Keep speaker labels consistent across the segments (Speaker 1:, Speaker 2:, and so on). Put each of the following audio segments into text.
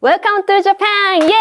Speaker 1: Welcome to Japan! เย้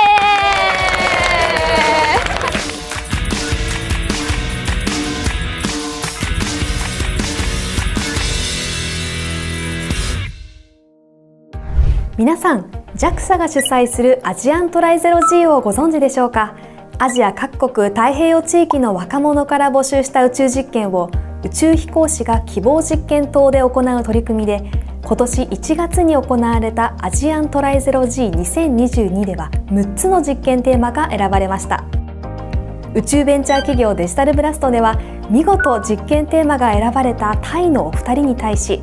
Speaker 2: 皆さん、JAXA が主催するアジアントライゼロ G をご存知でしょうか。アジア各国太平洋地域の若者から募集した宇宙実験を宇宙飛行士が希望実験棟で行う取り組みで、今年1月に行われたアジアントライゼロ G2022 では6つの実験テーマが選ばれました。宇宙ベンチャー企業デジタルブラストでは見事実験テーマが選ばれたタイのお二人に対し、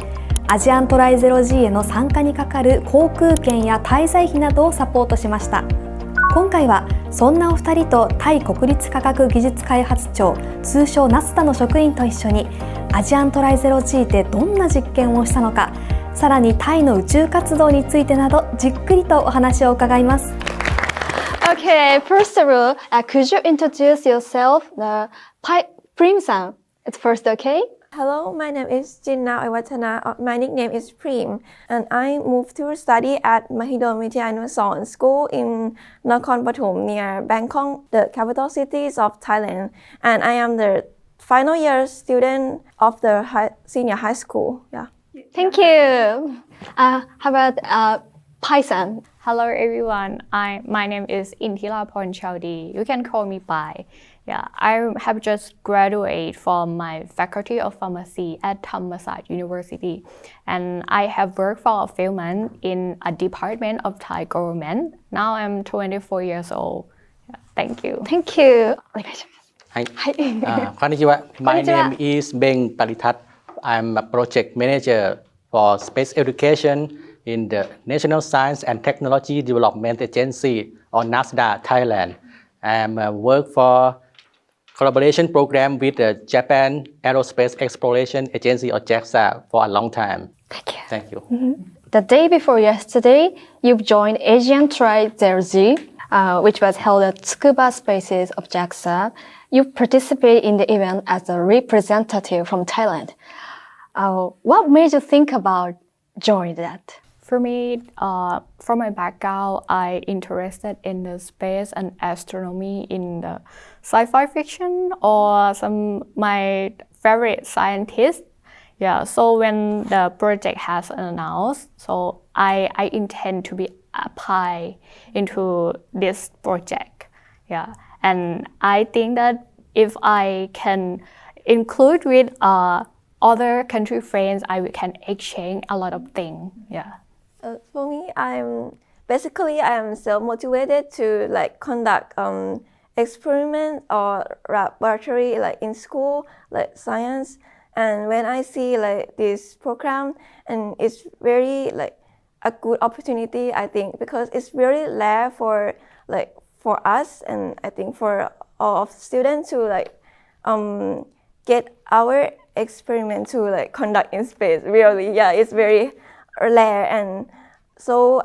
Speaker 2: アジアントライゼロ G への参加にかかる航空券や滞在費などをサポートしました。今回はそんなお二人とタイ国立科学技術開発庁通称ナスタの職員と一緒にアジアントライゼロ G でどんな実験をしたのか、さらにタイの宇宙活動についてなどじっくりとお話を伺います。
Speaker 1: Okay, first of all, could you introduce yourself, Prim-san? It's first, okay?
Speaker 3: Hello, my name is Jinna. My nickname is Prim, and I moved to study at Mahidol Vidyanusaran School in Nakhon Pathom near Bangkok, the capital cities of Thailand. And I am the final year student of the senior high school. Yeah.
Speaker 1: Thank you. How about Pai-san?
Speaker 4: Hello everyone, my name is Intilaporn Chowdi. You can call me Pai. Yeah, I have just graduated from my faculty of pharmacy at Thammasat University, and I have worked for a few months in a department of Thai government. Now I'm 24 years old. Yeah, thank you.
Speaker 1: Thank you.
Speaker 5: はい。こんにちは。My name is Beng Paritat. I'm a project manager for space education in the National Science and Technology Development Agency or NASDA, Thailand. I'm work for collaboration program with the Japan Aerospace Exploration Agency or JAXA for a long time.
Speaker 1: Thank you.
Speaker 5: Thank you.
Speaker 1: The day before yesterday, you've joined Asian Tri Zero G, which was held at Tsukuba Spaces of JAXA. You participated in the event as a representative from Thailand. What made you think about joining that?
Speaker 4: For me, from my background, I interested in the space and astronomy in the sci-fi fiction or my favorite scientists. Yeah, so when the project has announced, so I intend to be apply into this project. Yeah, and I think that if I can include with other country friends, I can exchange a lot of things. Yeah.
Speaker 3: For me, I am self-motivated to conduct experiment or laboratory in school, science. And when I see this program, and it's very a good opportunity, I think, because it's very rare for us, and I think for all of students to get our experiment to conduct in space. Really, yeah, it's very rare. And so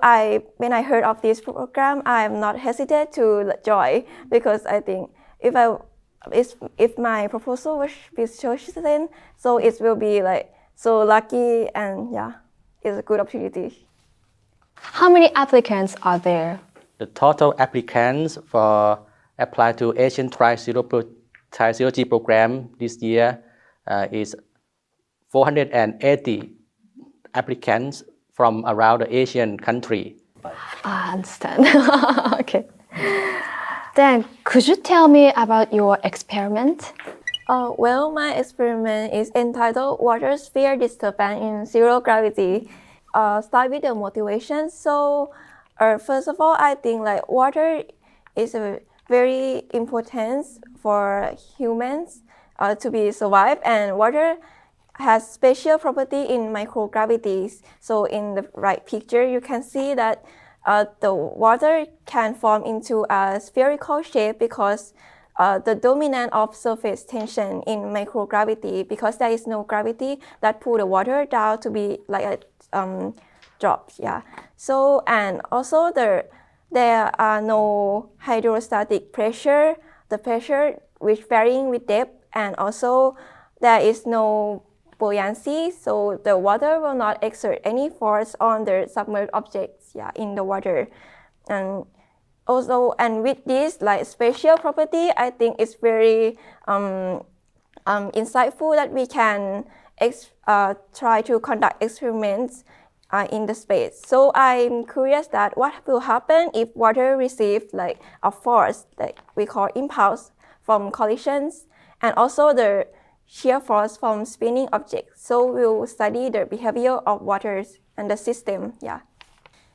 Speaker 3: when I heard of this program, I am not hesitant to join, because I think if my proposal was chosen, so it will be so lucky, and yeah, it's a good opportunity.
Speaker 1: How many applicants are there?
Speaker 5: The total applicants for apply to Asian Tri-Zero G program this year is 480 applicants from around the Asian country.
Speaker 1: I understand. Okay. Then, could you tell me about your experiment?
Speaker 3: Well, my experiment is entitled Water Sphere Disturbance in Zero Gravity. Start with the motivation. So, first of all, I think water is a very important for humans to be survive, and water has special property in microgravities. So in the right picture, you can see that the water can form into a spherical shape because the dominant of surface tension in microgravity, because there is no gravity that pull the water down to be drop. Yeah. So, and also there are no hydrostatic pressure, the pressure which varying with depth, and also there is no buoyancy, so the water will not exert any force on the submerged objects in the water. And also, and with this like spatial property, I think it's very insightful that we can try to conduct experiments in the space. So I'm curious that what will happen if water receives like a force that we call impulse from collisions, and also the shear force from spinning objects. So we'll study the behavior of waters and the system. Yeah.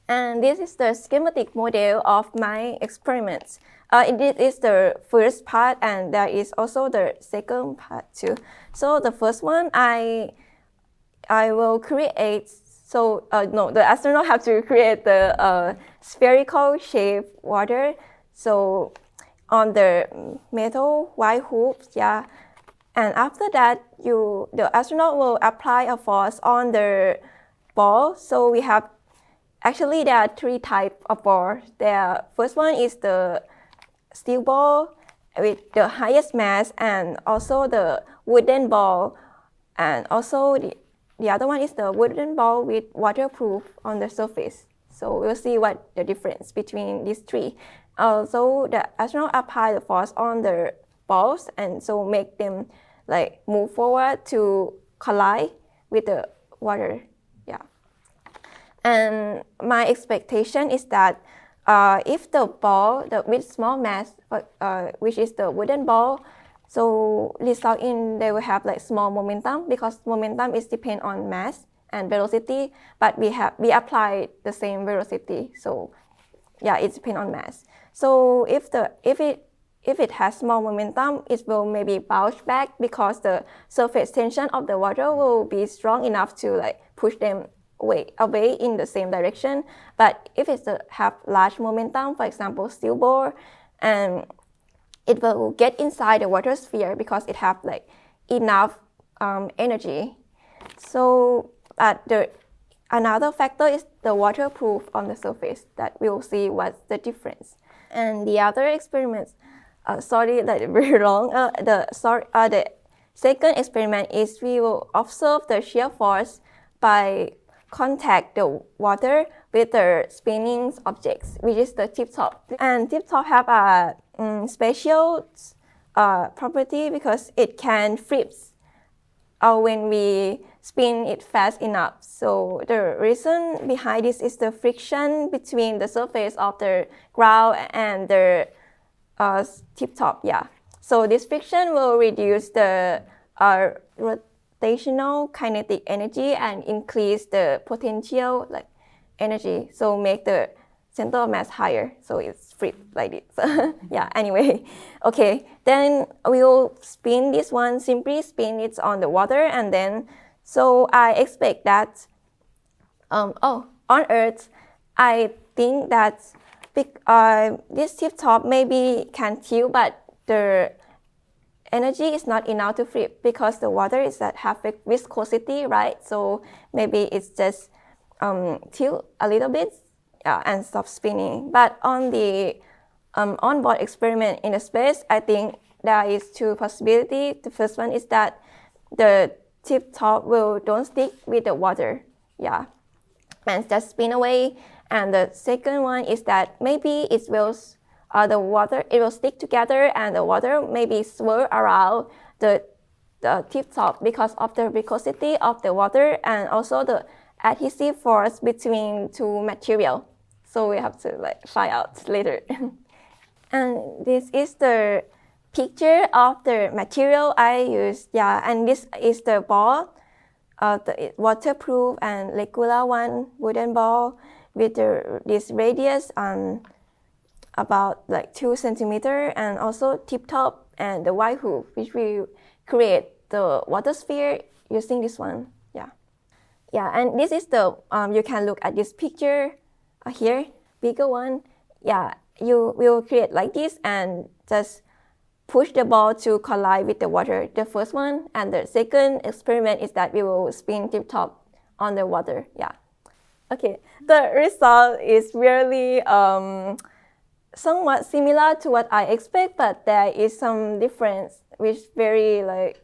Speaker 3: And this is the schematic model of my experiments. This is the first part, and there is also the second part too. So the first one, I will create. So no, the astronaut have to create the spherical shape water. So on the metal white hoops, yeah. And after that, the astronaut will apply a force on the ball. So we have actually there are three types of ball. The first one is the steel ball with the highest mass, and also the wooden ball, and also the other one is the wooden ball with waterproof on the surface. So we'll see what the difference between these three. So the astronaut apply the force on the balls, and so make them like move forward to collide with the water. Yeah. And my expectation is that if the ball with small mass, which is the wooden ball, so result in they will have like small momentum, because momentum is depend on mass and velocity, but we apply the same velocity. So yeah, it depends on mass. So if it has small momentum, it will maybe bounce back because the surface tension of the water will be strong enough to like push them away in the same direction. But if it have large momentum, for example, steel ball, and it will get inside the water sphere because it have like enough energy. So another factor is the waterproof on the surface, that we'll see what's the difference. And the other experiments, sorry that very long. The second experiment is we will observe the shear force by contact the water with the spinning objects, which is the tip top. And tip top have a special property because it can flip when we spin it fast enough. So the reason behind this is the friction between the surface of the ground and the tip top. Yeah. So this friction will reduce the rotational kinetic energy and increase the potential like energy. So make the center of mass higher. So it's flipped like this. Yeah. Anyway, okay. Then we will spin this one. Simply spin it on the water, and then so I expect that. On Earth, I think that this tip top maybe can tilt, but the energy is not enough to flip because the water is that have viscosity, right? So maybe it's just tilt a little bit and stop spinning. But on the onboard experiment in the space, I think there is two possibilities. The first one is that the tip top don't stick with the water, yeah, and just spin away. And the second one is that maybe it will stick together, and the water maybe swirl around the tip top because of the viscosity of the water and also the adhesive force between two materials. So we have to like find out later. And this is the picture of the material I used. Yeah, and this is the ball, the waterproof and regular one wooden ball with this radius about like 2 centimeters, and also tip top and the white hoop, which we create the water sphere using this one. Yeah, and this is the you can look at this picture here, bigger one. Yeah, you will create like this and just push the ball to collide with the water, the first one. And the second experiment is that we will spin tip top on the water. Yeah. Okay, the result is really somewhat similar to what I expect, but there is some difference which is very like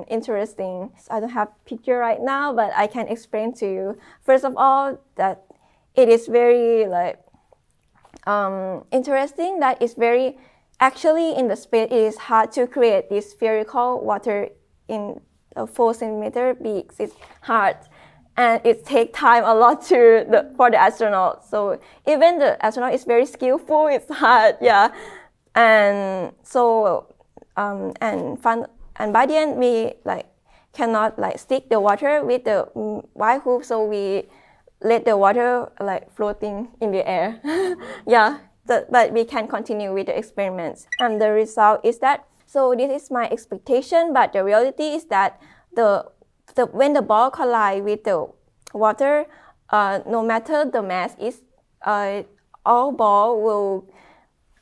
Speaker 3: interesting. I don't have picture right now, but I can explain to you. First of all, that it is very like interesting that it's very actually in the space it is hard to create this spherical water in a 4 centimeter peaks. It's hard and it takes time a lot for the astronaut. So even the astronaut is very skillful. It's hard, yeah. And so and by the end we cannot stick the water with the white hoop, so we let the water floating in the air. Yeah, but we can continue with the experiments. And the result is that, so this is my expectation, but the reality is that when the ball collide with the water, no matter the mass is, all ball will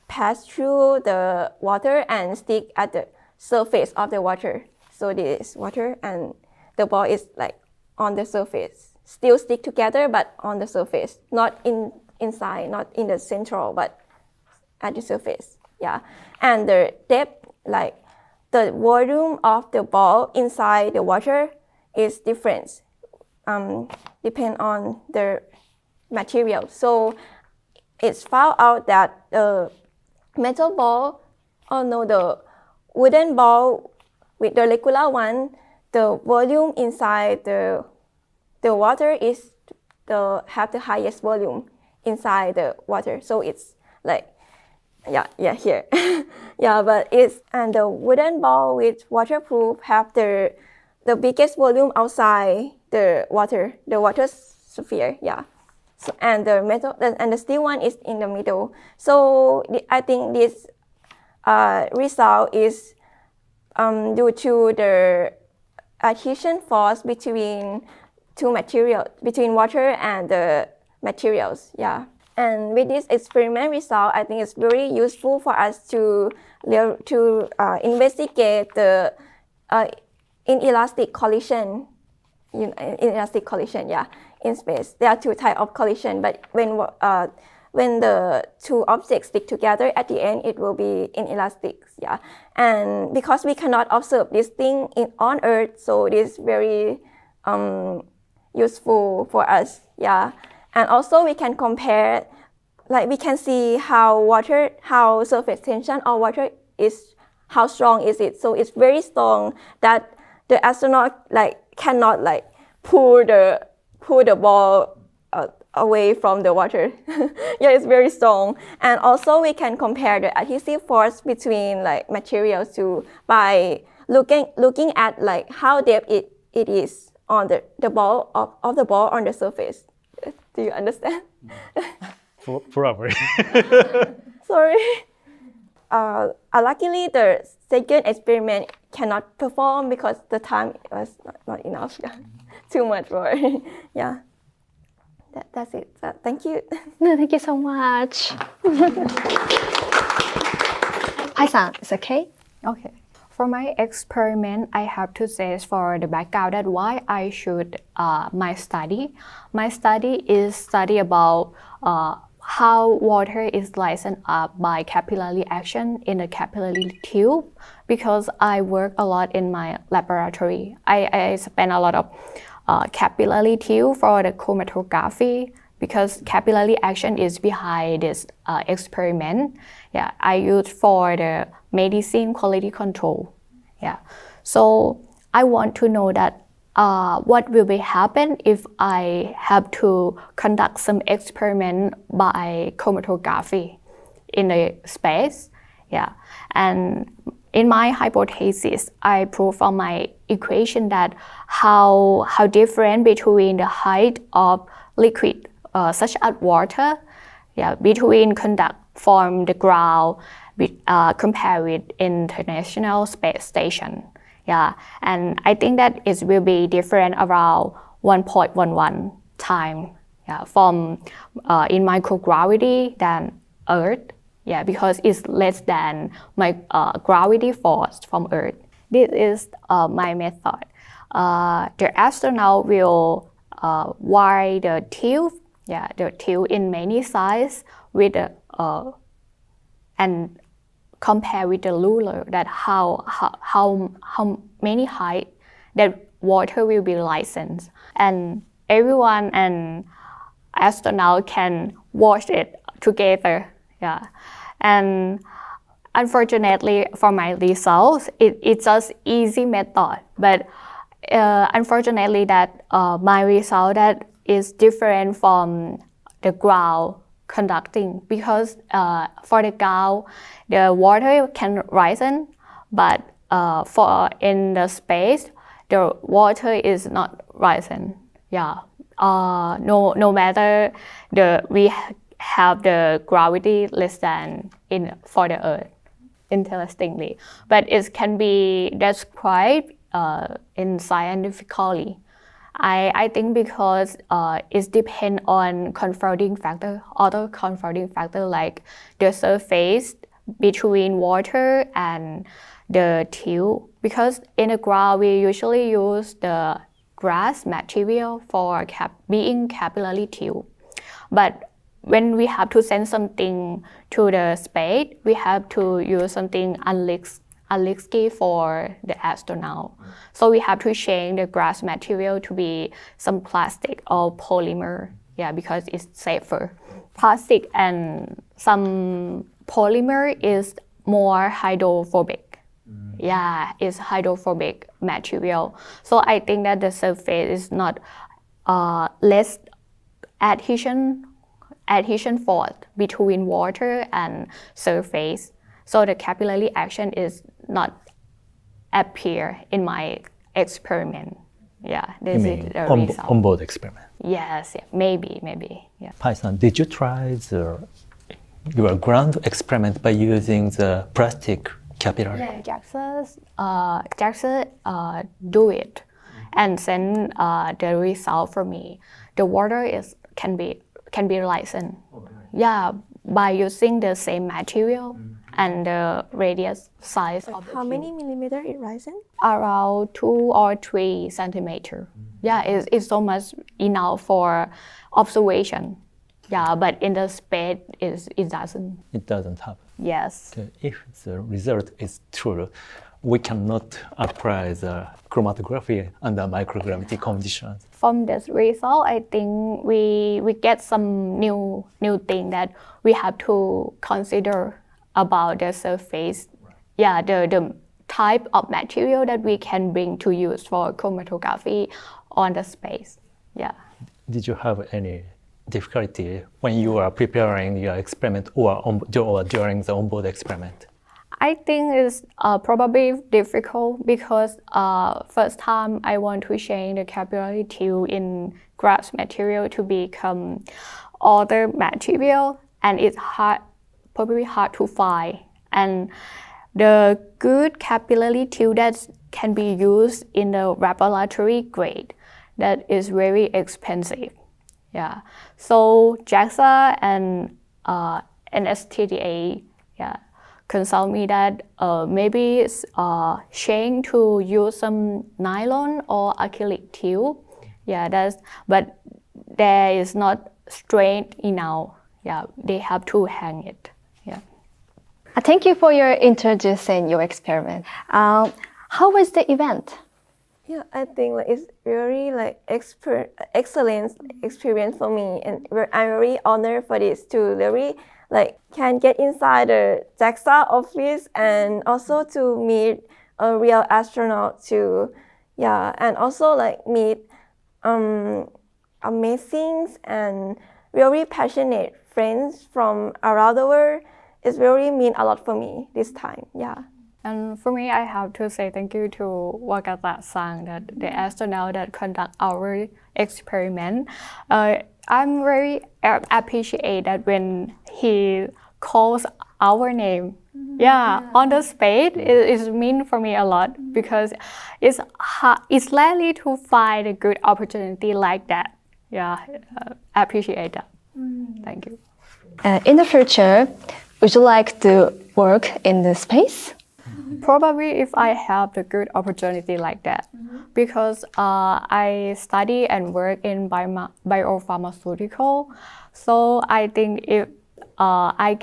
Speaker 3: pass through the water and stick at the surface of the water. So this is water and the ball is on the surface, still stick together but on the surface, not inside, not in the central, but at the surface. Yeah, and the depth, the volume of the ball inside the water is different, depend on the material. So it's found out that the metal ball, the wooden ball with the regular one, the volume inside the water is have the highest volume inside the water. So it's here. Yeah, but and the wooden ball with waterproof have the biggest volume outside the water sphere. Yeah. So, and the metal and the steel one is in the middle. So I think this result is due to the adhesion force between two materials, between water and the materials. Yeah. And with this experiment result, I think it's very useful for us to investigate the inelastic collision. Inelastic collision, yeah, in space. There are two types of collision, but when the two objects stick together at the end, it will be inelastic, yeah. And because we cannot observe this thing on Earth, so it is very useful for us, yeah. And also we can compare, we can see how surface tension of water is, how strong is it. So it's very strong that the astronaut cannot pull the ball away from the water. Yeah, it's very strong. And also we can compare the adhesive force between materials too by looking at how depth it is on the ball of the ball on the surface. Do you understand?
Speaker 6: Probably.
Speaker 3: Sorry. Luckily, the second experiment cannot perform because the time was not enough. Yeah. Too much more. Yeah. That's it. Thank you.
Speaker 1: No, thank you so much. Hai-san, it's okay?
Speaker 4: Okay. For my experiment, I have to say for the background that why I should my study. My study is study about how water is lightened up by capillary action in the capillary tube, because I work a lot in my laboratory. I spend a lot of capillary tube for the chromatography, because capillary action is behind this experiment. Yeah, I use for the medicine quality control. Yeah, so I want to know that what will be happen if I have to conduct some experiment by chromatography in the space. Yeah, and in my hypothesis, I prove from my equation that how different between the height of liquid such as water, yeah, between conduct from the ground compared with International Space Station. Yeah, and I think that it will be different around 1.11 time, yeah, from in microgravity than Earth. Yeah, because it's less than my gravity force from Earth. This is my method. The astronaut will wire the tube, yeah, the tube in many size with and compare with the ruler that how many height that water will be licensed, and everyone and astronaut can watch it together. Yeah, and unfortunately for my results, it's just easy method. But unfortunately, that my result that is different from the ground conducting because for the ground, the water can rise, but for in the space, the water is not rising. Yeah. No matter we have the gravity less than for the Earth, interestingly, but it can be described in scientifically. I think because it depends on confounding factor, other confounding factor like the surface between water and the tube. Because in the ground we usually use the grass material for being capillary tube. But when we have to send something to the space, we have to use something unrisky for the astronaut. So we have to change the grass material to be some plastic or polymer, yeah, because it's safer. Plastic and some polymer is more hydrophobic. Yeah, it's hydrophobic material. So I think that the surface is not less adhesion force between water and surface. So the capillary action is not appear in my experiment. Yeah, this is the result.
Speaker 6: On-board experiment.
Speaker 4: Yes, yeah, maybe, yeah.
Speaker 6: Python, did you try your ground experiment by using the plastic capillary?
Speaker 4: Yeah, JAXA do it and send the result for me. The water can be licensed. Yeah, by using the same material and the radius size of the
Speaker 3: How
Speaker 4: tube.
Speaker 3: many millimeter it rises?
Speaker 4: Around 2 or 3 centimeter. Yeah, it's so much enough for observation. Yeah, but in the space, it doesn't.
Speaker 6: It doesn't happen.
Speaker 4: Yes.
Speaker 6: Okay. If the result is true, we cannot apply the chromatography under microgravity conditions.
Speaker 4: From this result, I think we get some new thing that we have to consider about the surface. Yeah, the type of material that we can bring to use for chromatography on the space. Yeah.
Speaker 6: Did you have any difficulty when you are preparing your experiment or during the onboard experiment?
Speaker 4: I think it's probably difficult because first time I want to change the capillary tube in grass material to become other material, and it's probably hard to find. And the good capillary tube that can be used in the laboratory grade, that is very expensive. Yeah. So JAXA and NSTDA, yeah, consult me that maybe it's change to use some nylon or acrylic tube. Yeah, but there is not straight enough. Yeah, they have to hang it. Yeah.
Speaker 1: Thank you for your introducing your experiment. How was the event?
Speaker 3: Yeah, I think it's really excellent experience for me, and I'm very honored for this to really can get inside the JAXA office and also to meet a real astronaut too. Yeah, and also meet amazing and really passionate friends from around the world. It really mean a lot for me this time. Yeah.
Speaker 4: And for me, I have to say thank you to Wakata-san, that the astronaut that conduct our experiment. I'm very appreciate that when he calls our name. Yeah, on the space, it mean for me a lot because it's likely to find a good opportunity like that. Yeah, I appreciate that. Thank you.
Speaker 1: In the future, would you like to work in the space?
Speaker 4: Probably if I have the good opportunity like that, because I study and work in biopharmaceutical, so I think if I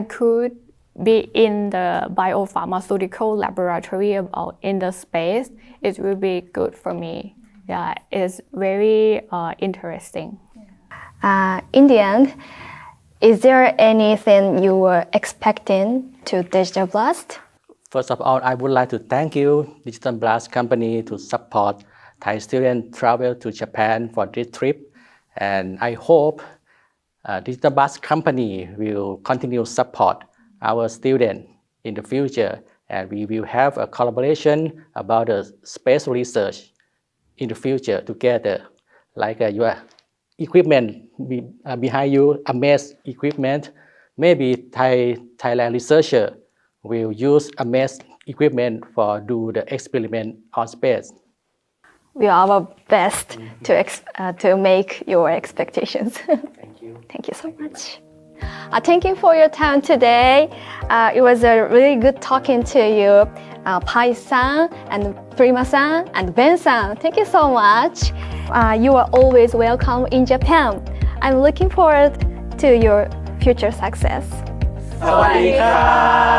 Speaker 4: could be in the biopharmaceutical laboratory in the space, it will be good for me. Yeah, it's very interesting.
Speaker 1: In the end, Is there anything you were expecting to DigitalBlast?
Speaker 5: First of all, I would like to thank you, DigitalBlast company, to support Thai student travel to Japan for this trip. And I hope DigitalBlast company will continue support our students in the future. And we will have a collaboration about the space research in the future together. Like your equipment behind you, AMAZE equipment, maybe Thailand researcher will use AMAZE equipment for do the experiment on space.
Speaker 1: We are our best to make your expectations.
Speaker 5: Thank you.
Speaker 1: Thank you so much. Thank you for your time today. It was a really good talking to you, Pai-san and Prima-san and Ben-san. Thank you so much. You are always welcome in Japan. I'm looking forward to your future success.
Speaker 5: สวัสดีครับ